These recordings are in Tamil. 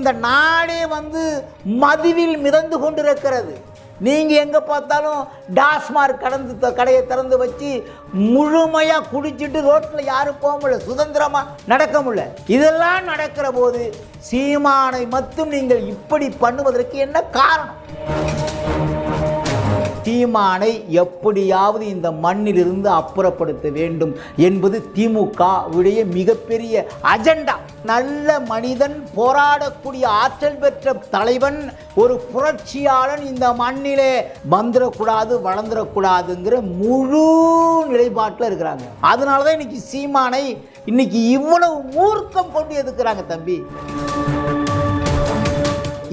இந்த நாடே மதுவில் மிதந்து கொண்டிருக்கிறது. நீங்கள் எங்கே பார்த்தாலும் டாஸ்மார்க் கடையை திறந்து வச்சு முழுமையாக குடிச்சிட்டு ரோட்டில் யாரும் போக முடியல, சுதந்திரமாக நடக்க முடியல. இதெல்லாம் நடக்கிற போது சீமானை மட்டும் நீங்கள் இப்படி பண்ணுவதற்கு என்ன காரணம்? சீமானை எப்படியாவது இந்த மண்ணிலிருந்து அப்புறப்படுத்த வேண்டும் என்பது திமுகவுடைய மிகப்பெரிய அஜெண்டா. நல்ல மனிதன், போராடக்கூடிய ஆற்றல் பெற்ற தலைவன், ஒரு புரட்சியாளன் இந்த மண்ணிலே வந்துடக்கூடாது, வளர்ந்துடக்கூடாதுங்கிற முழு நிலைப்பாட்டில் இருக்கிறாங்க. அதனால தான் இன்னைக்கு சீமானை இன்னைக்கு இவ்வளவு மூர்க்கம் கொண்டு எதுக்குறாங்க. தம்பி,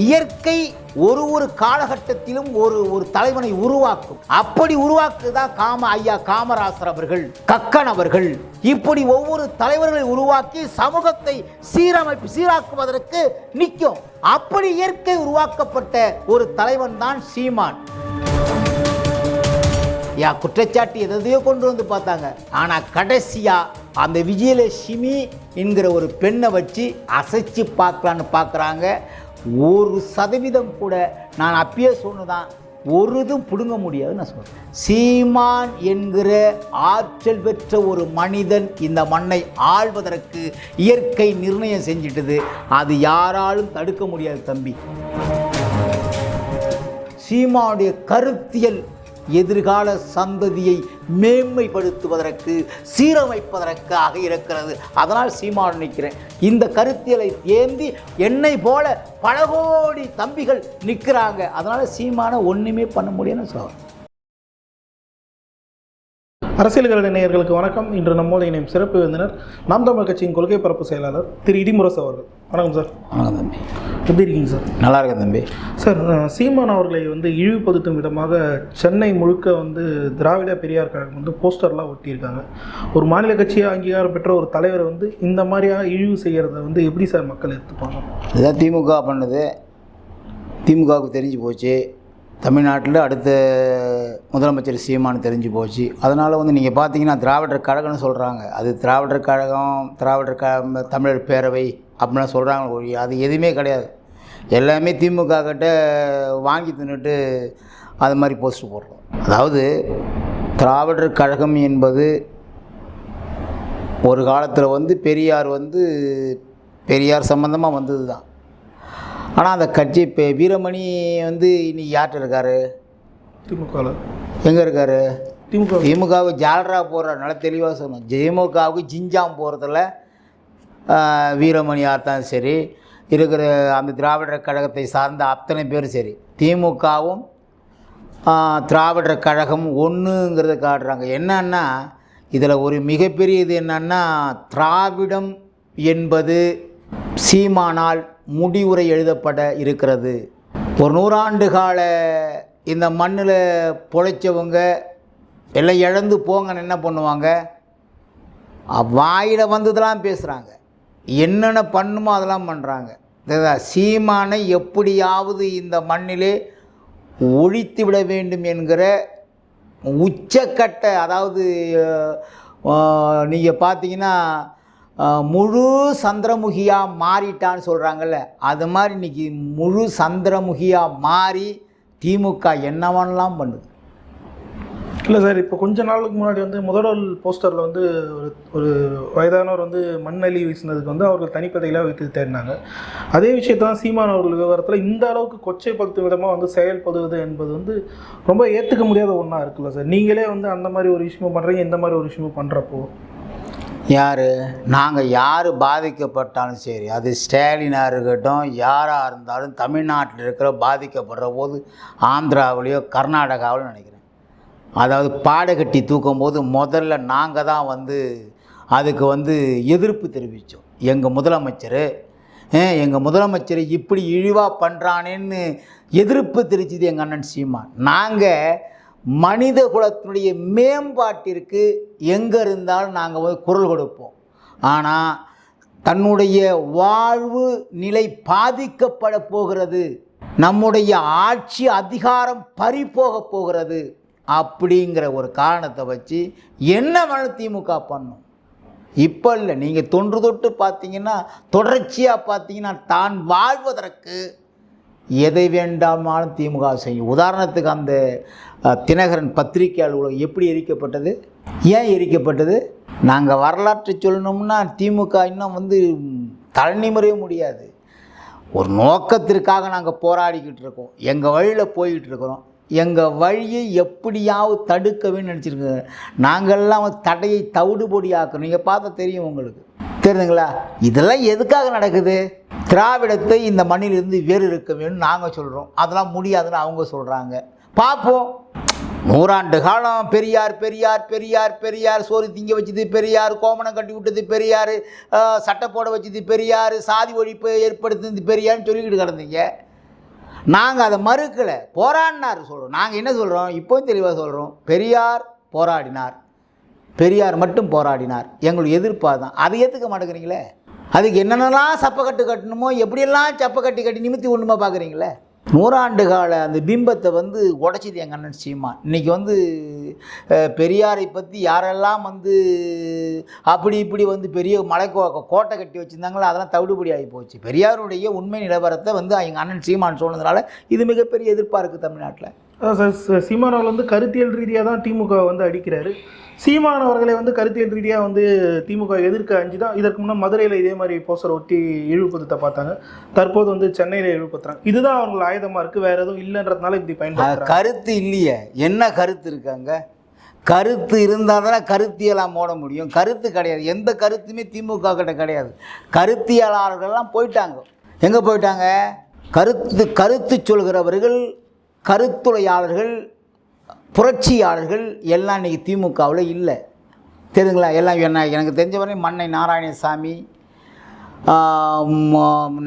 இயற்கை ஒரு காலகட்டத்திலும் ஒரு தலைவனை உருவாக்கும். அப்படி உருவாக்குதான் ஐயா காமராசர் அவர்கள், கக்கன் அவர்கள், இப்படி ஒவ்வொரு தலைவர்களை உருவாக்கி சமூகத்தை சீராக்குவதற்கு நிற்கும். அப்படி இயற்கை உருவாக்கப்பட்ட ஒரு தலைவன் தான் சீமான். குற்றச்சாட்டு எதையோ கொண்டு வந்து பார்த்தாங்க. ஆனால் கடைசியா அந்த விஜயலட்சுமி என்கிற ஒரு பெண்ணை வச்சு அசைச்சு பார்க்கலான்னு பார்க்குறாங்க. 1% கூட நான் அப்பயே சொன்னதான், ஒரு இதுவும் பிடுங்க முடியாதுன்னு நான் சொல்கிறேன். சீமான் என்கிற ஆற்றல் பெற்ற ஒரு மனிதன் இந்த மண்ணை ஆள்வதற்கு இயற்கை நிர்ணயம் செஞ்சிட்டது. அது யாராலும் தடுக்க முடியாது தம்பி. சீமானுடைய கருத்தியல் எதிர்கால சந்ததியை மேன்மைப்படுத்துவதற்கு, சீரமைப்பதற்காக இருக்கிறது. அதனால் சீமான் நிற்கிறேன். இந்த கருத்தியலை ஏந்தி என்னை போல பல கோடி தம்பிகள் நிற்கிறாங்க. அதனால் சீமான ஒன்றுமே பண்ண முடியும்னு சொல்கிறேன். அரசியல்கள நேயர்களுக்கு வணக்கம். இன்று நம்மோடு இணையும் சிறப்பு விருந்தினர் நாம் தமிழர் கட்சியின் கொள்கை பரப்பு செயலாளர் திரு இடிமுரசு அவர்கள். வணக்கம் சார். வணக்கம் தம்பி. எப்படி இருக்கீங்க சார்? நல்லா இருக்கேன் தம்பி. சார், சீமான் அவர்களை இழிவுபடுத்தும் விதமாக சென்னை முழுக்க திராவிட பெரியார் கழகம் போஸ்டர்லாம் ஒட்டியிருக்காங்க. ஒரு மாநில கட்சியாக அங்கீகாரம் பெற்ற ஒரு தலைவரை இந்த மாதிரியாக இழிவு செய்கிறத எப்படி சார் மக்கள் எடுத்துப்பாங்க? இதுதான் திமுக பண்ணுது. திமுகவுக்கு தெரிஞ்சு போச்சு. தமிழ்நாட்டில் அடுத்த முதலமைச்சர் சீமானு தெரிஞ்சு போச்சு. அதனால் நீங்கள் பார்த்தீங்கன்னா திராவிடர் கழகம்னு சொல்கிறாங்க. அது திராவிடர் கழகம், தமிழர் பேரவை அப்படின்லாம் சொல்கிறாங்க. அது எதுவுமே கிடையாது. எல்லாமே திமுக கிட்ட வாங்கி தின்னுட்டு அது மாதிரி போஸ்ட் போடுறோம். அதாவது திராவிடர் கழகம் என்பது ஒரு காலத்தில் பெரியார் சம்பந்தமாக வந்தது தான். ஆனால் அந்த கட்சி இப்போ வீரமணி இன்னைக்கு யார்கிட்ட இருக்கார்? திமுகவில். எங்கே இருக்கார்? திமுகவுக்கு ஜாலரா போடுற நல்ல தெளிவாக சொல்லணும். திமுகவுக்கு ஜிஞ்சாம் போகிறதுல வீரமணி யார்தான் சரி, இருக்கிற அந்த திராவிடர் கழகத்தை சார்ந்த அத்தனை பேரும் சரி, திமுகவும் திராவிடர் கழகம் ஒன்றுங்கிறத காட்டுறாங்க. என்னன்னா இதில் ஒரு மிகப்பெரிய இது என்னன்னா, திராவிடம் என்பது சீமானால் முடிவுரை எழுதப்பட இருக்கிறது. ஒரு 100 ஆண்டு கால இந்த மண்ணில் பொழைச்சவங்க எல்லாம் இழந்து போங்கன்னு என்ன பண்ணுவாங்க? வாயில் வந்ததெல்லாம் பேசுகிறாங்க, என்னென்ன பண்ணுமோ அதெல்லாம் பண்ணுறாங்க. சீமானை எப்படியாவது இந்த மண்ணிலே ஒழித்து விட வேண்டும் என்கிற உச்சக்கட்ட, அதாவது நீங்கள் பார்த்தீங்கன்னா முழு சந்திரமுகியாக மாறிட்டான்னு சொல்கிறாங்கல்ல, அது மாதிரி இன்றைக்கி முழு சந்திரமுகியாக மாறி திமுக என்னவெல்லாம் பண்ணுது. இல்லை சார், இப்போ கொஞ்ச நாளுக்கு முன்னாடி முதல்வர் போஸ்டரில் ஒரு வயதானவர் மண்ணள்ளி வீசினதுக்கு அவர்கள் தனிப்பதைகளாக வைத்து தேடினாங்க. அதே விஷயத்தான் சீமான் அவர்கள் விவகாரத்தில் இந்த அளவுக்கு கொச்சைப்படுத்தும் விதமாக செயல்படுவது என்பது ரொம்ப ஏற்றுக்க முடியாத ஒன்றா இருக்குல்ல சார்? நீங்களே அந்த மாதிரி ஒரு விஷயமும் பண்ணுறீங்க, இந்த மாதிரி ஒரு விஷயமும் பண்ணுறப்போ நாங்கள் யார் பாதிக்கப்பட்டாலும் சரி, அது ஸ்டாலினாக இருக்கட்டும், யாராக இருந்தாலும் தமிழ்நாட்டில் இருக்கிற பாதிக்கப்படுற போது ஆந்திராவிலையோ கர்நாடகாவிலையோ நினைக்கிறேன், அதாவது பாடகட்டி தூக்கும் போது முதல்ல நாங்கள் தான் அதுக்கு எதிர்ப்பு தெரிவித்தோம். எங்கள் முதலமைச்சர் இப்படி இழிவாக பண்ணுறானேன்னு எதிர்ப்பு தெரிவித்தது எங்கள் அண்ணன் சீமான். நாங்கள் மனித குலத்தினுடைய மேம்பாட்டிற்கு எங்கே இருந்தாலும் நாங்கள் குரல் கொடுப்போம். ஆனால் தன்னுடைய வாழ்வு நிலை பாதிக்கப்பட போகிறது, நம்முடைய ஆட்சி அதிகாரம் பறிபோக போகிறது அப்படிங்கிற ஒரு காரணத்தை வச்சு என்ன வேணும் திமுக பண்ணும், இப்போ இல்லை, நீங்கள் தொன்று தொட்டு பார்த்தீங்கன்னா, தொடர்ச்சியாக பார்த்தீங்கன்னா, தான் வாழ்வதற்கு எதை வேண்டாமாலும் திமுக செய்யும். உதாரணத்துக்கு அந்த தினகரன் பத்திரிகை அலுவலகம் எப்படி எரிக்கப்பட்டது, ஏன் எரிக்கப்பட்டது? நாங்கள் வரலாற்றை சொல்லணும்னா திமுக இன்னும் வந்து தலைநிமிரவே முடியாது. ஒரு நோக்கத்திற்காக நாங்கள் போராடிக்கிட்டு இருக்கோம், எங்கள் வழியில் போய்கிட்டு இருக்கிறோம். எங்கள் வழியை எப்படியாவது தடுக்கவே நினச்சிருக்கோங்க. நாங்கள்லாம் தடையை தவிடுபொடி ஆக்கணும். நீங்கள் பார்த்தா தெரியும், உங்களுக்கு தெரியுதுங்களா? இதெல்லாம் எதுக்காக நடக்குது? திராவிடத்தை இந்த மண்ணிலிருந்து வேறு இருக்க வேணும்னு நாங்கள் சொல்கிறோம், அதெல்லாம் முடியாதுன்னு அவங்க சொல்கிறாங்க. பார்ப்போம். 100 ஆண்டு காலம் பெரியார் பெரியார் பெரியார் பெரியார், சோறு திங்க வச்சது பெரியார், கோமணம் கட்டி விட்டது பெரியார், சட்டை போட வச்சது பெரியார், சாதி ஒழிப்பு ஏற்படுத்துனது பெரியார்னு சொல்லிக்கிட்டு கிடந்தீங்க. நாங்கள் அதை மறுக்கலை, போராடினார் சொல்கிறோம். நாங்கள் என்ன சொல்கிறோம், இப்போவும் தெளிவாக சொல்கிறோம், பெரியார் போராடினார், பெரியார் மட்டும் போராடினார். எங்களுக்கு எதிர்ப்பாக தான். அதை ஏற்றுக்க மாட்டேங்கிறீங்களே. அதுக்கு என்னென்னலாம் சப்பக்கட்டு கட்டணுமோ, எப்படியெல்லாம் சப்பக்கட்டி கட்டி நிமித்தி ஒன்றுமா பார்க்குறீங்களே. 100 ஆண்டு கால அந்த பிம்பத்தை வந்து உடைச்சிது எங்கள் அண்ணன் சீமான். இன்றைக்கி வந்து பெரியாரை பற்றி யாரெல்லாம் வந்து அப்படி இப்படி வந்து பெரிய கோட்டை கட்டி வச்சுருந்தாங்களோ அதெல்லாம் தவிடுபடி ஆகி போச்சு. பெரியாருடைய உண்மை நிலவரத்தை வந்து எங்கள் அண்ணன் சீமான் சொன்னதுனால இது மிகப்பெரிய எதிர்ப்பாக இருக்குது தமிழ்நாட்டில். அதான் சார், சீமான் அவர்கள் வந்து கருத்தியல் ரீதியாக தான் திமுக வந்து அடிக்கிறாரு. சீமான் அவர்களை வந்து கருத்தியல் ரீதியாக வந்து திமுக எதிர்க்க அஞ்சு தான் இதற்கு முன்னே மதுரையில் இதே மாதிரி போஸ்டர் ஒட்டி இழிவுபடுத்த பார்த்தாங்க. தற்போது வந்து சென்னையில் இழிவுபடுத்துறாங்க. இதுதான் அவர்கள் ஆயுதமாக இருக்குது, வேறு எதுவும் இல்லைன்றதுனால இப்படி பயன்படுத்துறாங்க. கருத்து இல்லையே, என்ன கருத்து இருக்காங்க? கருத்து இருந்தால் தானே கருத்தியலாக மோட முடியும். கருத்து கிடையாது, எந்த கருத்துமே திமுக கிட்ட கிடையாது. கருத்தியலாளர்கள்லாம் போயிட்டாங்க. எங்கே போயிட்டாங்க? கருத்து சொல்கிறவர்கள், கருத்துரையாளர்கள், புரட்சியாளர்கள் எல்லாம் இன்றைக்கி திமுகவில் இல்லை. தெரியுங்களா? எல்லாம் எனக்கு தெரிஞ்ச வரை மன்னை நாராயணசாமி,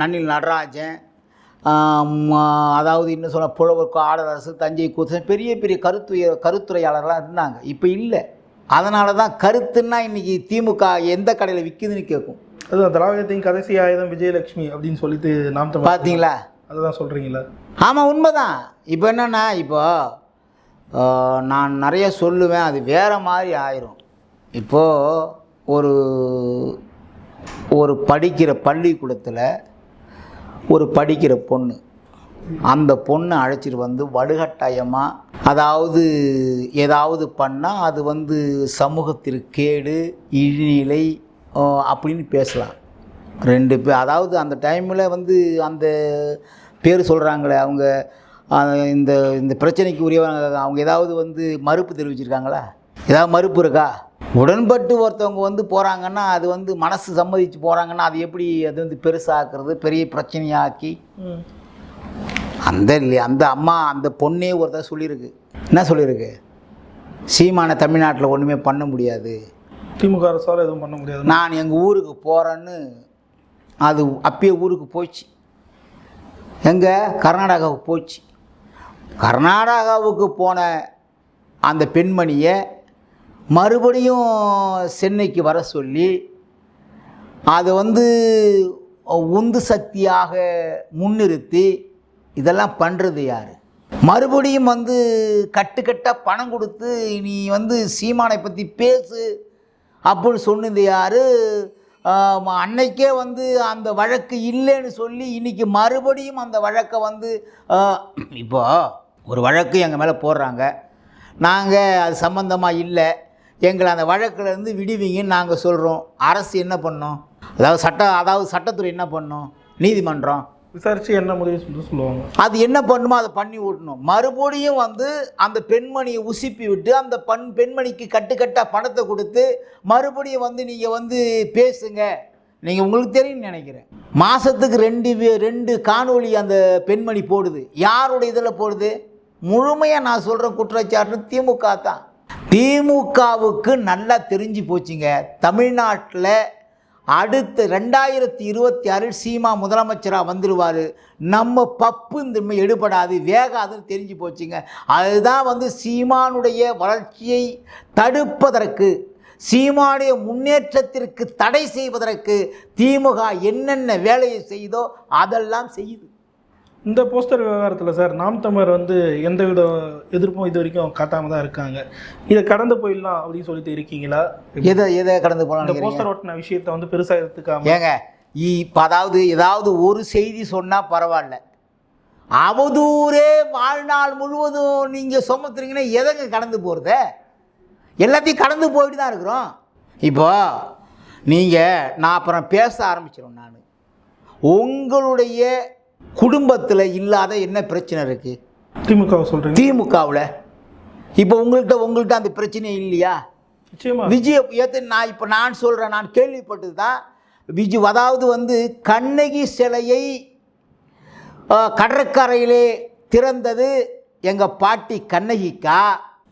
நன்னில் நடராஜன், அதாவது இன்னும் சொன்ன புலவர் ஆடரசு, தஞ்சை கூத்தன், பெரிய பெரிய கருத்துரையாளர்களாக இருந்தாங்க. இப்போ இல்லை. அதனால தான் கருத்துன்னா இன்றைக்கி திமுக எந்த கடையில் விற்குதுன்னு கேட்கும். அதுதான் திராவிடத்தின் கடைசி ஆயுதம் விஜயலட்சுமி அப்படின்னு சொல்லிட்டு நாம் பார்த்தீங்களா? அதுதான் சொல்கிறீங்களா? ஆமாம், உண்மைதான். இப்போ என்னென்னா, இப்போ நான் நிறைய சொல்லுவேன், அது வேறு மாதிரி ஆயிரும். இப்போது ஒரு படிக்கிற பள்ளிக்கூடத்தில் ஒரு படிக்கிற பொண்ணு, அந்த பொண்ணை அழைச்சிட்டு வந்து வலுக்கட்டாயமாக அதாவது ஏதாவது பண்ணால் அது வந்து சமூகத்திற்கு கேடு, இழிநிலை அப்படின்னு பேசலாம். 2 பேர், அதாவது அந்த டைமில் வந்து அந்த பேர் சொல்கிறாங்களே அவங்க, இந்த இந்த பிரச்சனைக்கு உரியவங்க, அவங்க ஏதாவது வந்து மறுப்பு தெரிவிச்சிருக்காங்களா? ஏதாவது மறுப்பு இருக்கா? உடன்பட்டு ஒருத்தவங்க வந்து போகிறாங்கன்னா அது வந்து மனசு சம்மதிச்சு போகிறாங்கன்னா அது எப்படி அது வந்து பெருசாக்குறது, பெரிய பிரச்சனையாக்கி அந்த அம்மா அந்த பொண்ணே ஒருத்தர் சொல்லியிருக்கு. என்ன சொல்லியிருக்கு? சீமானை தமிழ்நாட்டில் ஒன்றுமே பண்ண முடியாது, திமுக அரசால் எதுவும் பண்ண முடியாது, நான் எங்கள் ஊருக்கு போகிறேன்னு. அது அப்பயே ஊருக்கு போச்சு. எங்கே? கர்நாடகாவுக்கு போச்சு. கர்நாடகாவுக்கு போன அந்த பெண்மணியை மறுபடியும் சென்னைக்கு வர சொல்லி அதை வந்து உந்து சக்தியாக முன்னிறுத்தி இதெல்லாம் பண்ணுறது யார்? மறுபடியும் வந்து கட்டுக்கட்டாக பணம் கொடுத்து நீ வந்து சீமானை பற்றி பேசு அப்படின்னு சொன்னது யார்? அன்னைக்கே வந்து அந்த வழக்கு இல்லைன்னு சொல்லி இன்றைக்கி மறுபடியும் அந்த வழக்கை வந்து இப்போ ஒரு வழக்கு எங்கள் மேலே போடுறாங்க, நாங்கள் அது சம்மந்தமாக இல்லை, எங்களை அந்த வழக்கிலேருந்து விடுவீங்கன்னு நாங்கள் சொல்கிறோம். அரசு என்ன பண்ணோம்? அதாவது சட்டத்துறை என்ன பண்ணோம்? நீதிமன்றம் விசாரித்து என்ன முடிவு சொல்லுவாங்க, அது என்ன பண்ணுமோ அதை பண்ணி விட்டணும். மறுபடியும் வந்து அந்த பெண்மணியை உசுப்பி விட்டு அந்த பெண்மணிக்கு கட்டுக்கட்டாக பணத்தை கொடுத்து மறுபடியும் வந்து நீங்கள் வந்து பேசுங்க. நீங்கள் உங்களுக்கு தெரியும்னு நினைக்கிறேன், மாதத்துக்கு 2 காணொளி அந்த பெண்மணி போடுது. யாருடைய இதில் போடுது? முழுமையாக நான் சொல்கிற குற்றச்சாட்டு திமுக தான். திமுகவுக்கு நல்லா தெரிஞ்சு போச்சுங்க, தமிழ்நாட்டில் அடுத்த 2026 சீமா முதலமைச்சராக வந்துடுவார், நம்ம பப்பு இந்த எடுபடாது, வேகாதுன்னு தெரிஞ்சு போச்சுங்க. அதுதான் வந்து சீமானுடைய வளர்ச்சியை தடுப்பதற்கு, சீமானுடைய முன்னேற்றத்திற்கு தடை செய்வதற்கு திமுக என்னென்ன வேலையை செய்தோ அதெல்லாம் செய்யுது. இந்த போஸ்டர் விவகாரத்தில் சார் நாம் தமிழர் வந்து எந்தவித எதிர்ப்பும் இது வரைக்கும் காட்டாமல் தான் இருக்காங்க. இதை கடந்து போயிடலாம் அப்படின்னு சொல்லிட்டு இருக்கீங்களா? எதை கடந்து போகலாம்? இந்த போஸ்டர் ஒட்டின விஷயத்தை வந்து பெருசாக எடுத்துக்காம ஏங்க இப்போ அதாவது ஏதாவது ஒரு செய்தி சொன்னால் பரவாயில்ல, அவதூறே வாழ்நாள் முழுவதும் நீங்கள் சுமத்துறீங்கன்னா எதைங்க கடந்து போகிறத? எல்லாத்தையும் கடந்து போயிட்டு தான் இருக்கிறோம். இப்போ நீங்கள் நான் அப்புறம் பேச ஆரம்பிச்சிடும். நான் உங்களுடைய குடும்பத்தில் இல்லாத என்ன பிரச்சனை இருக்குது? திமுகவை சொல்கிறேன். திமுகவில் இப்போ உங்கள்கிட்ட அந்த பிரச்சனை இல்லையா? நிச்சயமா விஜய் ஏற்று நான் சொல்கிறேன், நான் கேள்விப்பட்டது தான். விஜய் அதாவது வந்து கண்ணகி சிலையை கடற்கரையிலே திறந்தது எங்கள் பாட்டி கண்ணகிக்கா?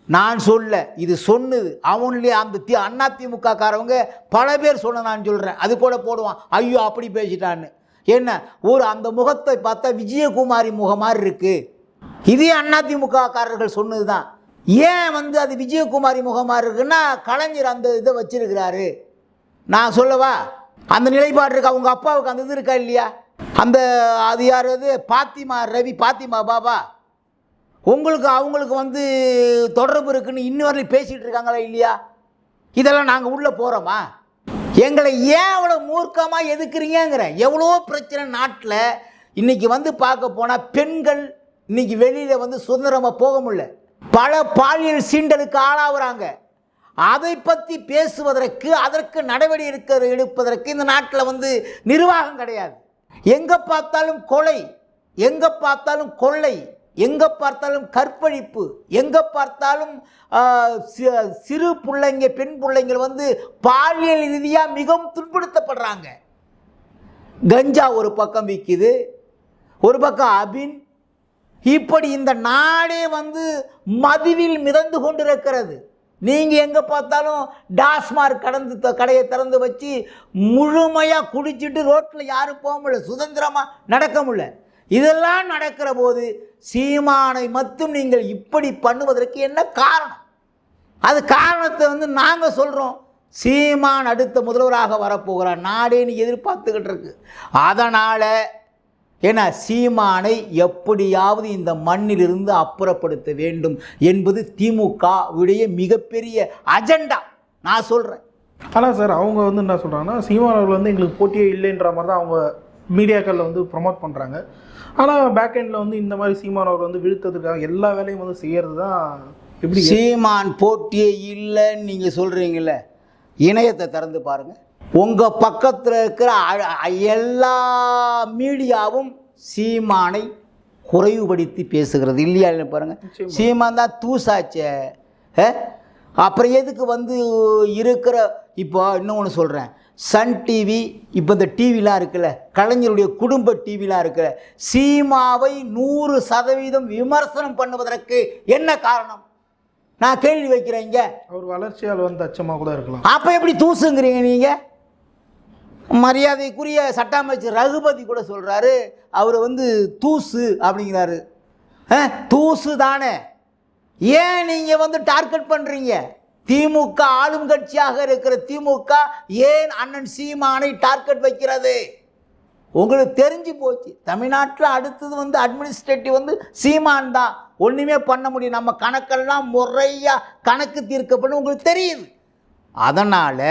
நான் சொல்ல, இது சொன்னது அவனுடைய அந்த அதிமுக காரவங்க பல பேர் சொன்ன. நான் சொல்கிறேன், அது கூட போடுவான், ஐயோ அப்படி பேசிட்டான்னு. என்ன ஒரு அந்த முகத்தை பார்த்தா விஜயகுமாரி முகம் மாதிரி இருக்குது. இதே அதிமுக காரர்கள் சொன்னது தான். ஏன் வந்து அது விஜயகுமாரி முகமாக இருக்குன்னா கலைஞர் அந்த இதை வச்சிருக்கிறாரு. நான் சொல்லவா, அந்த நிலைப்பாடு இருக்கா? அவங்க அப்பாவுக்கு அந்த இது இருக்கா இல்லையா? அந்த அது யார், அது பாத்திமா ரவி, பாத்திமா பாபா, அவங்களுக்கு வந்து தொடர்பு இருக்குன்னு இன்னும் வரையும் பேசிகிட்டு இருக்காங்களா இல்லையா? இதெல்லாம் நாங்கள் உள்ளே போகிறோமா? எங்களை ஏன் அவ்வளோ மூர்க்கமாக எதுக்குறீங்கிற எவ்வளோ பிரச்சனை நாட்டில். இன்றைக்கி வந்து பார்க்க போனால் பெண்கள் இன்றைக்கி வெளியில் வந்து சுதந்திரமாக போக முடியல, பல பாலியல் சீண்டலுக்கு ஆளாகிறாங்க. அதை பற்றி பேசுவதற்கு, அதற்கு நடவடிக்கை எடுப்பதற்கு இந்த நாட்டில் வந்து நிர்வாகம் கிடையாது. எங்கே பார்த்தாலும் கொலை, எங்கே பார்த்தாலும் கொள்ளை, எங்கே பார்த்தாலும் கற்பழிப்பு, எங்கே பார்த்தாலும் சிறு பிள்ளைங்க, பெண் பிள்ளைங்கள் வந்து பாலியல் ரீதியாக மிகவும் துன்புறுத்தப்படுறாங்க. கஞ்சா ஒரு பக்கம் விற்கிது, ஒரு பக்கம் அபின். இப்படி இந்த நாடே வந்து மதுவில் மிதந்து கொண்டிருக்கிறது. நீங்கள் எங்கே பார்த்தாலும் டாஸ்மார்க் கடையை திறந்து வச்சு முழுமையாக குடிச்சிட்டு ரோட்டில் யாரும் போக முடியல, சுதந்திரமாக நடக்க முடியல. இதெல்லாம் நடக்கிற போது சீமானை மட்டும் நீங்கள் இப்படி பண்ணுவதற்கு என்ன காரணம்? அது காரணத்தை வந்து நாங்கள் சொல்கிறோம். சீமான் அடுத்த முதல்வராக வரப்போகிறார், நாடேன்னு எதிர்பார்த்துக்கிட்டு இருக்கு. அதனால் ஏன்னா சீமானை எப்படியாவது இந்த மண்ணிலிருந்து அப்புறப்படுத்த வேண்டும் என்பது திமுகவுடைய மிகப்பெரிய அஜெண்டா. நான் சொல்கிறேன். ஆனால் சார் அவங்க வந்து என்ன சொல்கிறாங்கன்னா, சீமான் அவர்கள் வந்து எங்களுக்கு போட்டியே இல்லைன்ற மாதிரி தான் அவங்க மீடியாக்களில் வந்து ப்ரொமோட் பண்ணுறாங்க. ஆனால் பேக் எண்டில் வந்து இந்த மாதிரி சீமான் அவர்கள் வந்து விழுத்ததுக்காக எல்லா வேலையும் வந்து செய்கிறது தான். எப்படி சீமான் போட்டியே இல்லைன்னு நீங்கள் சொல்கிறீங்கள, இணையத்தை திறந்து பாருங்கள். உங்கள் பக்கத்தில் இருக்கிற எல்லா மீடியாவும் சீமானை குறைவுபடுத்தி பேசுகிறது இல்லையா பாருங்கள். சீமான் தான் தூசாச்சே. அப்புறம் எதுக்கு வந்து இருக்கிற இப்போ இன்னொன்று சொல்கிறேன், சன் டிவி, இப்போ இந்த டிவிலாம் இருக்குல்ல, கலைஞருடைய குடும்ப டிவிலாம் இருக்குல்ல, சீமாவை 100% விமர்சனம் பண்ணுவதற்கு என்ன காரணம்? நான் கேள்வி வைக்கிறேங்க. அவர் வளர்ச்சியால் வந்து அச்சமாக கூட இருக்கலாம். அப்போ எப்படி தூசுங்கிறீங்க நீங்கள்? மரியாதைக்குரிய சட்ட அமைச்சர் ரகுபதி கூட சொல்கிறாரு, அவர் வந்து தூசு அப்படிங்கிறாரு. தூசு தானே. ஏன் நீங்கள் வந்து டார்கெட் பண்ணுறீங்க? திமுக ஆளும் கட்சியாக இருக்கிற திமுக ஏன் அண்ணன் சீமானை டார்கெட் வைக்கிறது? உங்களுக்கு தெரிஞ்சு போச்சு. தமிழ்நாட்டில் அடுத்தது வந்து அட்மினிஸ்ட்ரேட்டிவ் வந்து சீமான் தான். ஒன்றுமே பண்ண முடியும், நம்ம கணக்கெல்லாம் முறையாக கணக்கு தீர்க்கப்படும் உங்களுக்கு தெரியுது. அதனால்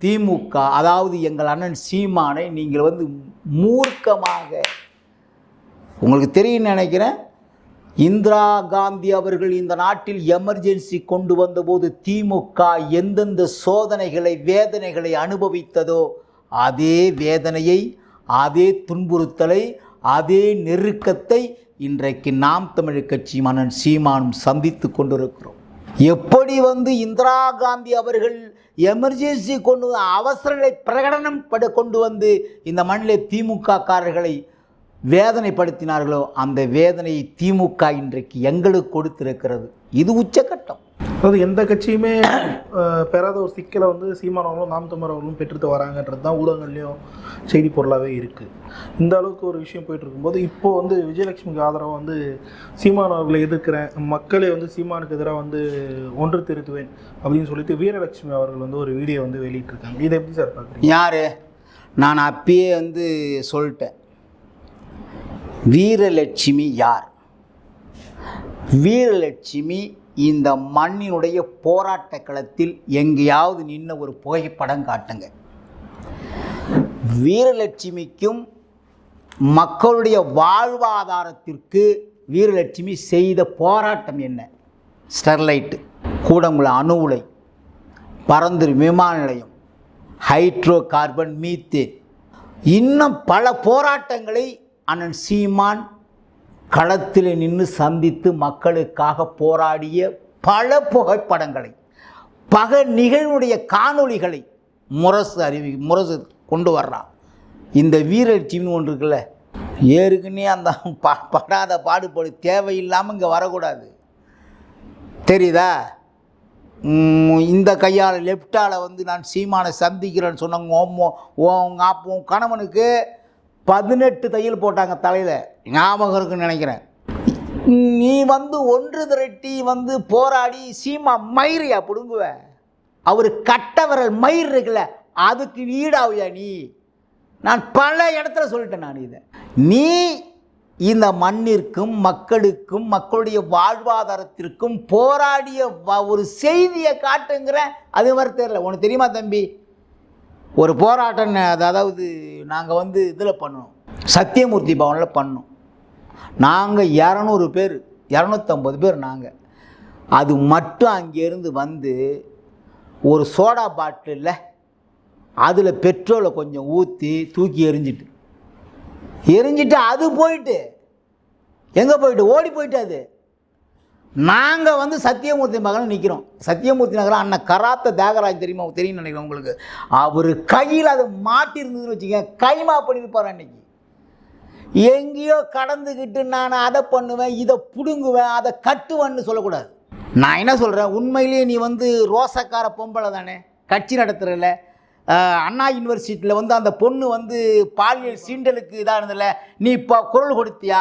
திமுக அதாவது எங்கள் அண்ணன் சீமானை நீங்கள் வந்து மூர்க்கமாக, உங்களுக்கு தெரியும் நினைக்கிறேன், இந்திரா காந்தி அவர்கள் இந்த நாட்டில் எமர்ஜென்சி கொண்டு வந்தபோது திமுக எந்தெந்த சோதனைகளை வேதனைகளை அனுபவித்ததோ அதே வேதனையை, அதே துன்புறுத்தலை, அதே நெருக்கத்தை இன்றைக்கு நாம் தமிழர் கட்சி மன்னன் சீமானும் சந்தித்து கொண்டிருக்கிறோம். எப்படி வந்து இந்திரா காந்தி அவர்கள் எமர்ஜென்சி கொண்டு அவசரங்களை பிரகடனம் கொண்டு வந்து இந்த மண்ணில் திமுக காரர்களை வேதனைப்படுத்தினார்களோ அந்த வேதனையை திமுக இன்றைக்கு எங்களுக்கு கொடுத்திருக்கிறது. இது உச்சக்கட்டம். அதாவது எந்த கட்சியுமே பெறாத ஒரு சிக்கலை வந்து சீமானவர்களும் நாம் தமிழர் அவர்களும் பெற்றுட்டு வராங்கன்றது தான் ஊடகங்கள்லேயும் செய்தி பொருளாகவே இருக்குது. இந்த அளவுக்கு ஒரு விஷயம் போயிட்டு இருக்கும்போது இப்போது வந்து விஜயலட்சுமிக்கு ஆதரவாக வந்து சீமானவர்களை எதிர்க்கிறேன், மக்களை வந்து சீமானுக்கு எதிராக வந்து ஒன்று திருத்துவேன் அப்படின்னு சொல்லிட்டு வீரலட்சுமி அவர்கள் வந்து ஒரு வீடியோ வந்து வெளியிட்டிருக்காங்க. இதை எப்படி சார் பார்க்குறீங்க? யார்? நான் அப்பயே வந்து சொல்லிட்டேன், வீரலட்சுமி யார்? வீரலட்சுமி இந்த மண்ணினுடைய போராட்ட களத்தில் எங்கேயாவது நின்ன ஒரு புகைப்படம் காட்டுங்க. வீரலட்சுமிக்கும் மக்களுடைய வாழ்வாதாரத்திற்கு வீரலட்சுமி செய்த போராட்டம் என்ன? ஸ்டெர்லைட்டு, கூடங்குளம் அணு உலை, பரந்தூர் விமான நிலையம், ஹைட்ரோ கார்பன், மீத்தேன், இன்னும் பல போராட்டங்களை அண்ணன் சீமான் களத்தில் நின்று சந்தித்து மக்களுக்காக போராடிய பல புகைப்படங்களை, பக நிகழ்வுடைய காணொளிகளை முரசு கொண்டு வர்றான். இந்த வீரலட்சுமின்னு ஒன்று இருக்குல்ல, ஏற்கனவே அந்த படாத பாடுபடு தேவையில்லாமல் இங்கே வரக்கூடாது, தெரியுதா? இந்த கையால் லெஃப்டால் நான் சீமானை சந்திக்கிறேன்னு சொன்னாங்க. உன் கணவனுக்கு 18 தையல் போட்டாங்க தலையில், ஞாபகம் இருக்குன்னு நினைக்கிறேன். நீ ஒன்று திரட்டி போராடி சீமா மயிரையா பிடுங்குவ? அவர் கட்டவரல் மயிர் இருக்குல்ல, அதுக்கு ஈடாவியா நீ? நான் பல இடத்துல சொல்லிட்டேன். நான் இதை நீ இந்த மண்ணிற்கும் மக்களுக்கும் மக்களுடைய வாழ்வாதாரத்திற்கும் போராடிய ஒரு செய்தியை காட்டுங்கிற அது மாதிரி தெரியல. உனக்கு தெரியுமா தம்பி, ஒரு போராட்டம் அதாவது நாங்கள் இதில் பண்ணோம், சத்தியமூர்த்தி பவனில் பண்ணோம். நாங்கள் 200 பேர் 250 பேர் நாங்கள். அது மட்டும் அங்கேருந்து ஒரு சோடா பாட்டிலில் அதில் பெட்ரோலை கொஞ்சம் ஊற்றி தூக்கி எரிஞ்சிட்டு அது போயிட்டு எங்கே போயிட்டு ஓடி போயிட்டு. அது நாங்கள் சத்தியமூர்த்தி மகன் நிற்கிறோம். சத்தியமூர்த்தி நகரம் அண்ணன் கராத்த தியாகராஜ் தெரியுமா? தெரியும் நினைக்கிறேன் உங்களுக்கு. அவர் கையில் அது மாட்டிருந்ததுன்னு வச்சுக்க, கைமா பண்ணியிருப்பார். அன்னைக்கு எங்கேயோ கடந்துக்கிட்டு நான் அதை பண்ணுவேன், இதை பிடுங்குவேன், அதை கட்டுவேன்னு சொல்லக்கூடாது. நான் என்ன சொல்கிறேன், உண்மையிலேயே நீ ரோசக்கார பொம்பளை தானே, கட்சி நடத்துகிறல. அண்ணா யூனிவர்சிட்டியில் அந்த பொண்ணு பாலியல் சீண்டலுக்கு இதானதில்ல, நீ இப்போ குரல் கொடுத்தியா?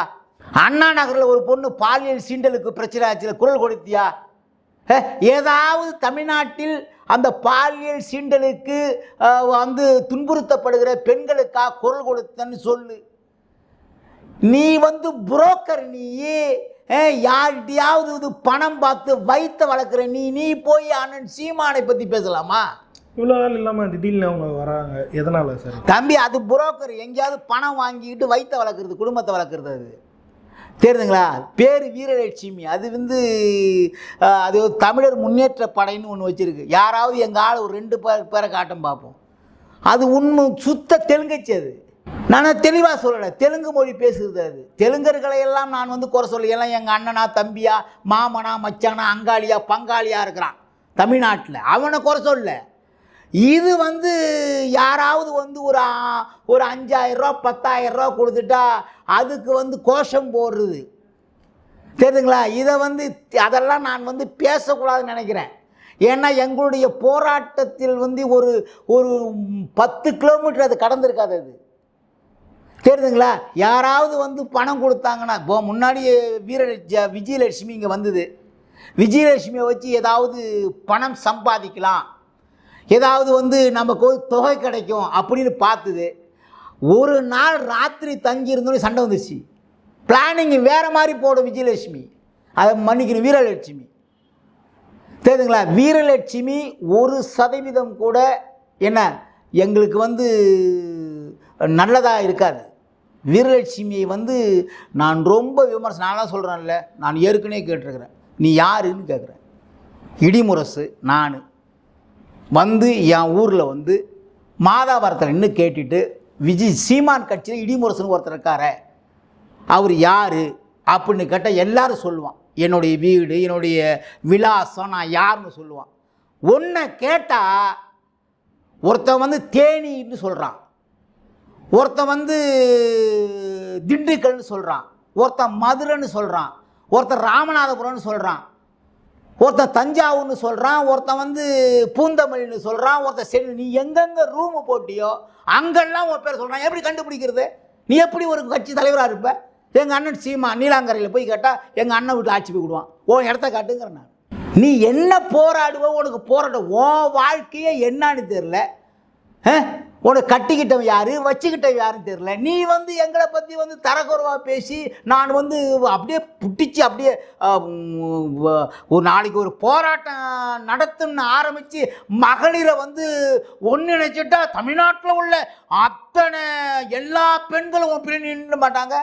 அண்ணா நகரில் ஒரு பொண்ணு பாலியல் சீண்டலுக்கு பிரச்சனை ஆச்சு, குரல் கொடுத்தியா? ஏதாவது தமிழ்நாட்டில் அந்த பாலியல் சீண்டலுக்கு துன்புறுத்தப்படுகிற பெண்களுக்காக குரல் கொடுத்தன்னு சொல்லு. நீ புரோக்கர், நீ யார்கிட்டையாவது பணம் பார்த்து வைத்த வளர்க்குற நீ போய் அண்ணன் சீமானை பற்றி பேசலாமா? இவ்வளோ நாள் இல்லாமல் திடீர்னு அவங்க வராங்க, எதனால் சார்? தம்பி, அது புரோக்கர். எங்கேயாவது பணம் வாங்கிக்கிட்டு வைத்த வளர்க்குறது, குடும்பத்தை வளர்க்குறது. அது தெரியுதுங்களா? பேர் வீரலட்சுமி. அது அது தமிழர் முன்னேற்ற படைன்னு ஒன்று வச்சுருக்கு. யாராவது எங்கள் ஆள் ஒரு 2 பேரை காட்டும் பார்ப்போம். அது உண்மை சுத்த தெலுங்கச்சு. அது நான் தெளிவாக சொல்லலை, தெலுங்கு மொழி பேசுகிறது. அது தெலுங்கர்களை எல்லாம் நான் குறை சொல்ல, எல்லாம் எங்கள் அண்ணனா, தம்பியா, மாமனா, மச்சானா, அங்காளியா, பங்காளியா இருக்கிறான் தமிழ்நாட்டில், அவனை குறை சொல்ல. இது யாராவது ஒரு 5000 ரூபா 10,000 ரூபா கொடுத்துட்டா அதுக்கு கோஷம் போடுறது, தெரியுதுங்களா? இதை அதெல்லாம் நான் பேசக்கூடாதுன்னு நினைக்கிறேன். ஏன்னா எங்களுடைய போராட்டத்தில் ஒரு 10 கிலோமீட்டர் அது கடந்திருக்காது. அது தெரியுதுங்களா? யாராவது பணம் கொடுத்தாங்கன்னா, இப்போ முன்னாடி விஜயலட்சுமி இங்கே வந்தது, விஜயலட்சுமியை வச்சு ஏதாவது பணம் சம்பாதிக்கலாம், ஏதாவது நமக்கு தொகை கிடைக்கும் அப்படின்னு பார்த்துது. ஒரு நாள் ராத்திரி தங்கி இருந்தோன்னு சண்டை வந்துச்சு. பிளானிங் வேறு மாதிரி போடும் விஜயலட்சுமி, அதை மன்னிக்கணும் வீரலட்சுமி, தெரியுதுங்களா? வீரலட்சுமி 1% கூட என்ன எங்களுக்கு நல்லதாக இருக்காது. வீரலட்சுமியை நான் ரொம்ப விமர்சனம், நான்லாம் சொல்கிறேன்ல, நான் ஏற்கனவே கேட்டிருக்கிறேன். நீ யாருன்னு கேட்குறேன். இடிமுரசு நான் என் ஊரில் மாதாவரத்தில் நின்று கேட்டுட்டு, சீமான் கட்சியில் இடிமுரசுன்னு ஒருத்தர் இருக்கார, அவர் யார் அப்படின்னு கேட்டால் எல்லோரும் சொல்லுவான். என்னுடைய வீடு, என்னுடைய விலாசம், நான் யாருன்னு சொல்லுவான். ஒன்றை கேட்டால் ஒருத்தன் தேனின்னு சொல்கிறான், ஒருத்தன் திண்டுக்கல்னு சொல்கிறான், ஒருத்தன் மதுரைன்னு சொல்கிறான், ஒருத்தன் ராமநாதபுரம்னு சொல்கிறான், ஒருத்தன் தஞ்சாவூர்னு சொல்கிறான், ஒருத்தன் பூந்தமல்லின்னு சொல்கிறான், ஒருத்தன் நீ எங்கெங்கே ரூமு போட்டியோ அங்கெல்லாம் உன் பேர் சொல்கிறான். எப்படி கண்டுபிடிக்கிறது? நீ எப்படி ஒரு கட்சி தலைவராக இருப்ப? எங்கள் அண்ணன் சீமா நீலாங்கரையில் போய் கேட்டால் எங்கள் அண்ணன் வீட்டில் ஆட்சி போய் விடுவான். உன் இடத்த காட்டுங்கிறேன் நான். நீ என்ன போராடுவோ, உனக்கு போராட உன் வாழ்க்கையே என்னான்னு தெரில. உனக்கு கட்டிக்கிட்டவன் யார், வச்சுக்கிட்டவன் யாருன்னு தெரியல. நீ வந்து எங்களை பற்றி வந்து தரக்குறைவாக பேசி நான் வந்து அப்படியே புட்டிச்சு அப்படியே ஒரு நாளைக்கு ஒரு போராட்டம் நடத்துன்னு ஆரம்பித்து மகளிரை வந்து ஒன்றிணைச்சிட்டா தமிழ்நாட்டில் உள்ள அத்தனை எல்லா பெண்களும் உன் பிள்ளை நின்று மாட்டாங்க.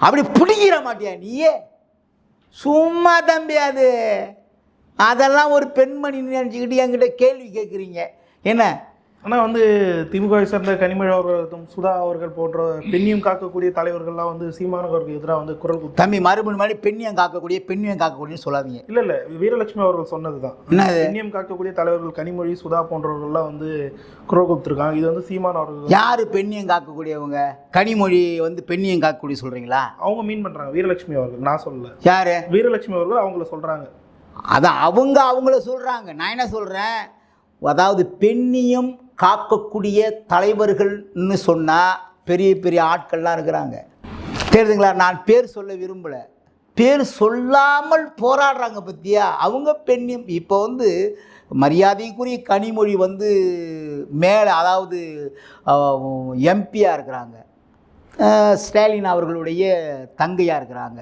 அப்படி பிடிக்கிற மாட்டியா நீயே? சும்மா தம்பி அது அதெல்லாம் ஒரு பெண்மணி நினச்சிக்கிட்டு என்கிட்ட கேள்வி கேட்குறீங்க என்ன? ஆனால் வந்து திமுகவை சேர்ந்த கனிமொழி அவர்கள், சுதா அவர்கள் போன்ற பெண்ணியம் காக்கக்கூடிய தலைவர்கள்லாம் வந்து சீமானவர்களுக்கு எதிராக வந்து குரல் கொடுத்து தம்பி மறுபடியும் மாதிரி பெண்ணியம் காக்கக்கூடியன்னு சொல்லாதீங்க. இல்லை வீரலட்சுமி அவர்கள் சொன்னது தான். பெண்ணியம் காக்கக்கூடிய தலைவர்கள் கனிமொழி சுதா போன்றவர்கள்லாம் வந்து குரல் கொடுத்துருக்காங்க. இது வந்து சீமான் அவர்கள். யார் பெண்ணியம் காக்கக்கூடியவங்க? கனிமொழி வந்து பெண்ணியம் காக்கக்கூடிய சொல்கிறீங்களா? அவங்க மீன் பண்ணுறாங்க வீரலட்சுமி அவர்கள், நான் சொல்லலை. யார்? வீரலட்சுமி அவர்கள் அவங்கள சொல்கிறாங்க. அதான் அவங்கள சொல்கிறாங்க. நான் என்ன சொல்கிறேன், அதாவது பெண்ணியம் காக்கக்கூடிய தலைவர்கள்னு சொன்னால் பெரிய பெரிய ஆட்கள்லாம் இருக்கிறாங்க, தெரியுதுங்களா? நான் பேர் சொல்ல விரும்பலை, பேர் சொல்லாமல் போராடுறாங்க பற்றியா, அவங்க பெண்ணியம். இப்போ வந்து மரியாதைக்குரிய கனிமொழி வந்து மேலே அதாவது எம்பியாக இருக்கிறாங்க, ஸ்டாலின் அவர்களுடைய தங்கையாக இருக்கிறாங்க.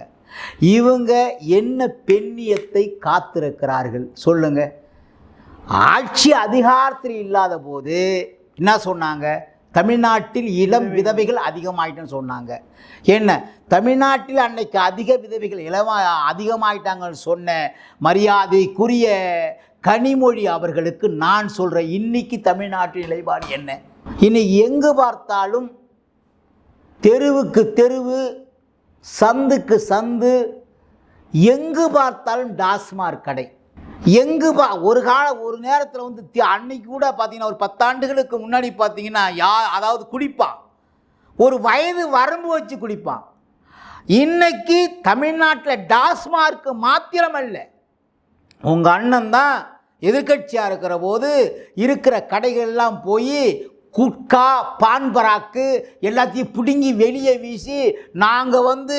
இவங்க என்ன பெண்ணியத்தை காத்திருக்கிறார்கள் சொல்லுங்கள்? ஆட்சி அதிகாரத்தில் இல்லாத போது என்ன சொன்னாங்க? தமிழ்நாட்டில் இளம் விதவைகள் அதிகமாயிட்டேன்னு சொன்னாங்க. என்ன தமிழ்நாட்டில் அன்னைக்கு அதிக விதவைகள் அதிகமாயிட்டாங்கன்னு சொன்ன மரியாதைக்குரிய கனிமொழி அவர்களுக்கு நான் சொல்கிறேன், இன்னைக்கு தமிழ்நாட்டின் நிலைப்பாடு என்ன? இன்னைக்கு எங்கு பார்த்தாலும் தெருவுக்கு தெருவு, சந்துக்கு சந்து, எங்கு பார்த்தாலும் டாஸ்மாக் கடை. எங்கு ஒரு நேரத்தில் வந்து அன்னைக்கு கூட பார்த்தீங்கன்னா ஒரு 10 ஆண்டுகளுக்கு முன்னாடி பார்த்தீங்கன்னா அதாவது குடிப்பான், ஒரு வயது வரம்பு வச்சு குடிப்பான். இன்னைக்கு தமிழ்நாட்டில் டாஸ்மார்க்கு மாத்திரமல்ல, உங்கள் அண்ணன் தான் எதிர்கட்சியாக இருக்கிற போது இருக்கிற கடைகள்லாம் போய் குட்கா பான் பராக்கு எல்லாத்தையும் பிடுங்கி வெளியே வீசி நாங்கள் வந்து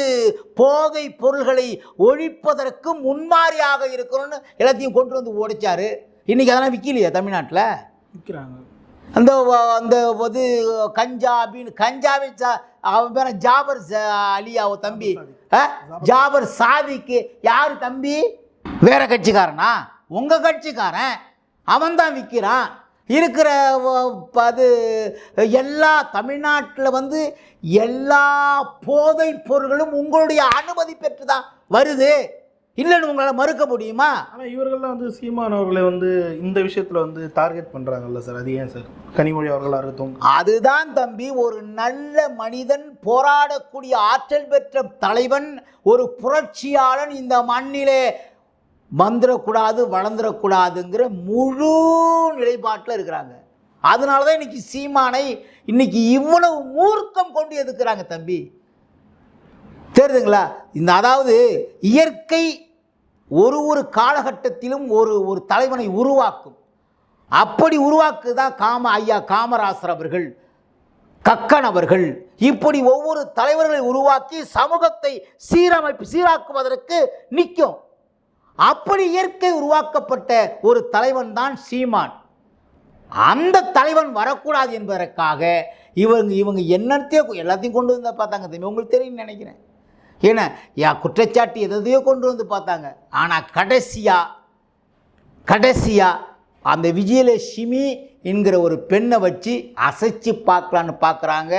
போதை பொருள்களை ஒழிப்பதற்கு முன்மாதிரியாக இருக்கிறோன்னு எல்லாத்தையும் கொண்டு வந்து உடைச்சாரு. இன்றைக்கி அதெல்லாம் விற்கலையா தமிழ்நாட்டில்? விற்கிறாங்க. அந்த அந்த இது கஞ்சாவை அவன் பேர ஜாபர் அலியா தம்பி, ஜாபர் சாதிக்கு யார் தம்பி? வேற கட்சிக்காரனா? உங்கள் கட்சிக்காரன், அவன் தான் விற்கிறான். இருக்கிற அது எல்லா தமிழ்நாட்டில் வந்து எல்லா போதை பொருள்களும் உங்களுடைய அனுமதி பெற்று தான் வருது, இல்லைன்னு உங்களால் மறுக்க முடியுமா? ஆனால் இவர்கள்லாம் வந்து சீமான் அவர்களை வந்து இந்த விஷயத்தில் வந்து டார்கெட் பண்ணுறாங்கல்ல சார், அது ஏன் சார்? கனிமொழி அவர்களாக இருக்கட்டும். அதுதான் தம்பி, ஒரு நல்ல மனிதன், போராடக்கூடிய ஆற்றல் பெற்ற தலைவன், ஒரு புரட்சியாளன் இந்த மண்ணிலே வந்துடக்கூடாது, வளர்ந்துடக்கூடாதுங்கிற முழு நிலைப்பாட்டில் இருக்கிறாங்க. அதனால தான் இன்னைக்கு சீமானை இன்னைக்கு இவ்வளவு மூர்க்கம் கொண்டு எதுக்குறாங்க தம்பி, தெரியுதுங்களா? இந்த அதாவது இயற்கை ஒரு காலகட்டத்திலும் ஒரு தலைவனை உருவாக்கும். அப்படி உருவாக்குதான் ஐயா காமராசர் அவர்கள், கக்கன் அவர்கள், இப்படி ஒவ்வொரு தலைவர்களை உருவாக்கி சமூகத்தை சீராக்குவதற்கு நிற்கும். அப்படி இயற்கை உருவாக்கப்பட்ட ஒரு தலைவன் தான் சீமான். அந்த தலைவன் வரக்கூடாது என்பதற்காக இவங்க என்னத்தையும் எல்லாத்தையும் கொண்டு வந்து பார்த்தாங்க தம்பி, உங்களுக்கு தெரியும்னு நினைக்கிறேன். ஏன்னா குற்றச்சாட்டு எதையோ கொண்டு வந்து பார்த்தாங்க. ஆனால் கடைசியாக அந்த விஜயலட்சுமி என்கிற ஒரு பெண்ணை வச்சு அசைச்சு பார்க்கலான்னு பார்க்குறாங்க.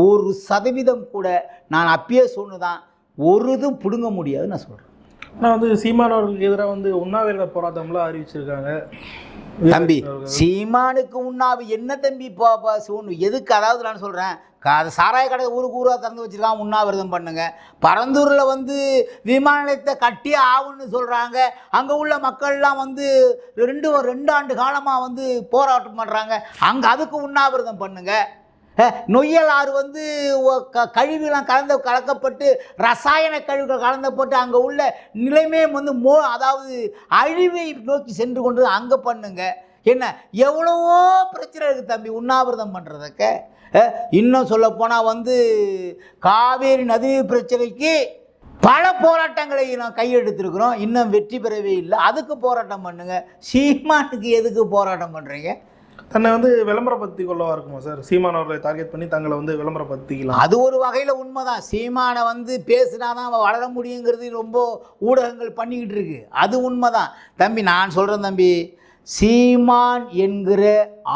1% கூட நான் அப்பயே சொன்னதான், ஒரு இதுவும் பிடுங்க முடியாதுன்னு நான் சொல்கிறேன். நான் வந்து சீமானவர்களுக்கு எதிராக வந்து உண்ணாவிரத போராட்டம்லாம் அறிவிச்சிருக்காங்க தம்பி. சீமானுக்கு உண்ணாவி என்ன தம்பி? எதுக்கு? அதாவது நான் சொல்கிறேன், அது சாராய கடை ஊராக திறந்து வச்சுருக்காங்க, உண்ணாவிரதம் பண்ணுங்க. பரந்தூரில் வந்து விமான நிலையத்தை கட்டியே ஆகுன்னு சொல்கிறாங்க. அங்கே உள்ள மக்கள்லாம் வந்து 2 ஆண்டு காலமாக வந்து போராட்டம் பண்ணுறாங்க. அங்கே அதுக்கு உண்ணாவிரதம் பண்ணுங்க. நொய்யல் ஆறு வந்து கழிவுலாம் கலக்கப்பட்டு ரசாயன கழிவுகள் கலந்தப்பட்டு அங்கே உள்ள நிலைமையை வந்து அதாவது அழிவை நோக்கி சென்று கொண்டு அங்கே பண்ணுங்க. என்ன எவ்வளவோ பிரச்சனை இருக்குது தம்பி உண்ணாவிரதம் பண்ணுறதுக்கு. இன்னும் சொல்லப்போனால் வந்து காவேரி நதி பிரச்சனைக்கு பல போராட்டங்களை நான் கையெடுத்திருக்கிறோம், இன்னும் வெற்றி பெறவே இல்லை. அதுக்கு போராட்டம் பண்ணுங்க. சீமானுக்கு எதுக்கு போராட்டம் பண்ணுறீங்க? தன்னை வந்து விளம்பரப்படுத்தி கொள்ளவா இருக்குமா சார்? சீமான் அவர்களை டார்கெட் பண்ணி தங்களை வந்து விளம்பரப்படுத்திக்கலாம். அது ஒரு வகையில் உண்மைதான். சீமானை வந்து பேசினாதான் அவன் வளர முடியுங்கிறது ரொம்ப ஊடகங்கள் பண்ணிக்கிட்டு இருக்கு. அது உண்மைதான் தம்பி. நான் சொல்கிறேன் தம்பி, சீமான் என்கிற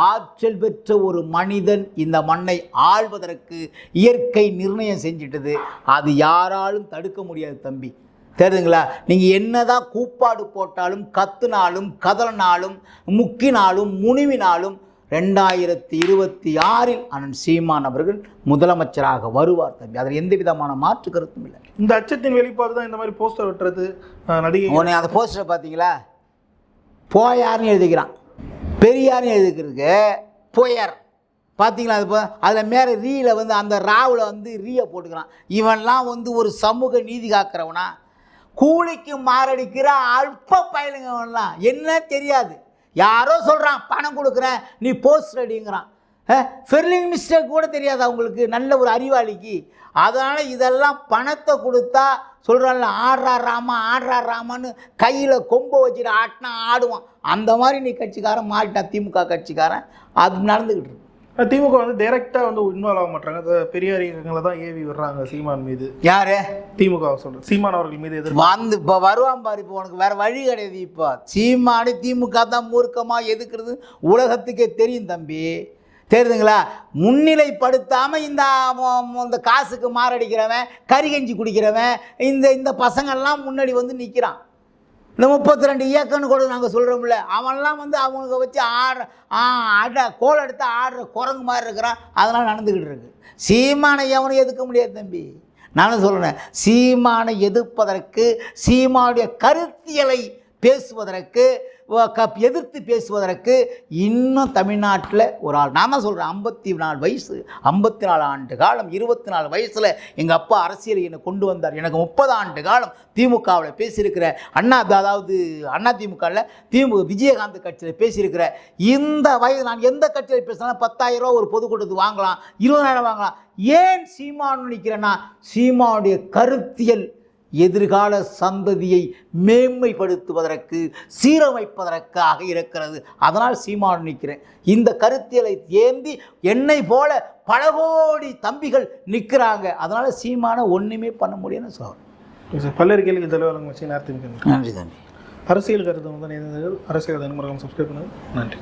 ஆற்றல் பெற்ற ஒரு மனிதன் இந்த மண்ணை ஆள்வதற்கு இயற்கை நிர்ணயம் செஞ்சிட்டது. அது யாராலும் தடுக்க முடியாது தம்பி. தெரியுதுங்களா? நீங்கள் என்னதான் கூப்பாடு போட்டாலும், கத்துனாலும், கதறினாலும், முக்கினாலும், முனிவினாலும் 2026 அண்ணன் சீமான் அவர்கள் முதலமைச்சராக வருவார் தம்பி. அதில் எந்த விதமான மாற்று கருத்தும் இல்லை. இந்த அச்சத்தின் வெளிப்பாடு தான் இந்த மாதிரி போஸ்டர் வெட்டுறது. நடிகை உடனே அந்த போஸ்டரை பார்த்தீங்களா? போயார்னு எழுதிக்கிறான், பெரியார்னு எழுதிக்கிறதுக்கு போயார் பார்த்தீங்களா? அது அதில் மேலே ரீயில் வந்து அந்த ராவில் வந்து ரீயை போட்டுக்கிறான். இவன்லாம் வந்து ஒரு சமூக நீதி காக்கிறவனா? கூலிக்கு மாரடிக்கிற அல்ப பயலுங்கவன்லாம் என்ன தெரியாது. யாரோ சொல்கிறான் பணம் கொடுக்குறேன் நீ போஸ்டர் அடிங்கிறான். ஃபெர்லிங் மிஸ்டேக் கூட தெரியாது அவங்களுக்கு, நல்ல ஒரு அறிவாளிக்கு. அதனால் இதெல்லாம் பணத்தை கொடுத்தா சொல்கிறான்ல, ஆடுறா ராமான்னு கையில் கொம்பை வச்சுட்டு ஆட்டினா ஆடுவான். அந்த மாதிரி நீ கட்சிக்காரன் மாட்டினா, திமுக கட்சிக்காரன். அது நடந்துக்கிட்டு இருக்கு. திமுக வந்து டைரெக்டாக வந்து இன்வால்வ் ஆக மாட்டாங்க. பெரியார் இயக்கங்களை தான் ஏவி விடுறாங்க சீமான் மீது. யாரு? திமுக சொல்கிறேன், சீமான் அவர்கள் மீது வந்து இப்போ வருவான் பாரு. இப்போ உனக்கு வேறு வழி கிடையாது. இப்போ சீமானு திமுக தான் மூர்க்கமாக எதுக்குறது உலகத்துக்கே தெரியும் தம்பி. தெரியுதுங்களா? முன்னிலைப்படுத்தாமல் இந்த காசுக்கு மாரடிக்கிறவன், கறிகஞ்சி குடிக்கிறவன், இந்த பசங்கள்லாம் முன்னாடி வந்து நிற்கிறான். இந்த 32 இயக்கம்னு கூட நாங்கள் சொல்கிறோம்ல, அவன்லாம் வந்து அவனுக்கு வச்சு கோல் எடுத்து ஆடுற குரங்கு மாதிரி இருக்கிறான். அதெல்லாம் நடந்துக்கிட்டு இருக்கு. சீமானை எவனும் எதிர்க்க முடியாது தம்பி. நானும் சொல்கிறேன், சீமானை எதிர்ப்பதற்கு, சீமானுடைய கருத்தியலை பேசுவதற்கு, எதிர்த்து பேசுவதற்கு இன்னும் தமிழ்நாட்டில் ஒரு ஆள். நான் தான் சொல்கிறேன், 54 வயசு, 54 ஆண்டு காலம், 24 வயசில் எங்கள் அப்பா அரசியலை என்னை கொண்டு வந்தார். எனக்கு 30 ஆண்டு காலம் திமுகவில் பேசியிருக்கிற அதாவது திமுக விஜயகாந்த் கட்சியில் பேசியிருக்கிற இந்த வயது நான் எந்த கட்சியில் பேசினாலும் 10,000 ரூபா ஒரு பொதுக்கூட்டத்துக்கு வாங்கலாம், 20,000 வாங்கலாம். ஏன் சீமானு நிற்கிறேன்னா, சீமானுடைய கருத்தியல் எதிர்கால சந்ததியை மேன்மைப்படுத்துவதற்கு, சீரமைப்பதற்காக இருக்கிறது. அதனால் சீமானு நிற்கிறேன். இந்த கருத்தியலை ஏந்தி என்னை போல பல கோடி தம்பிகள் நிற்கிறாங்க. அதனால் சீமானை ஒன்றுமே பண்ண முடியும்னு சொல்கிறேன். பல்வேறு கேள்விக்கு தலைவர்கள் வச்சு நேரத்துக்கு நன்றி தம்பி. அரசியல் கருத்து வந்து அரசியல் சப்ஸ்கிரைப் பண்ணுங்கள். நன்றி.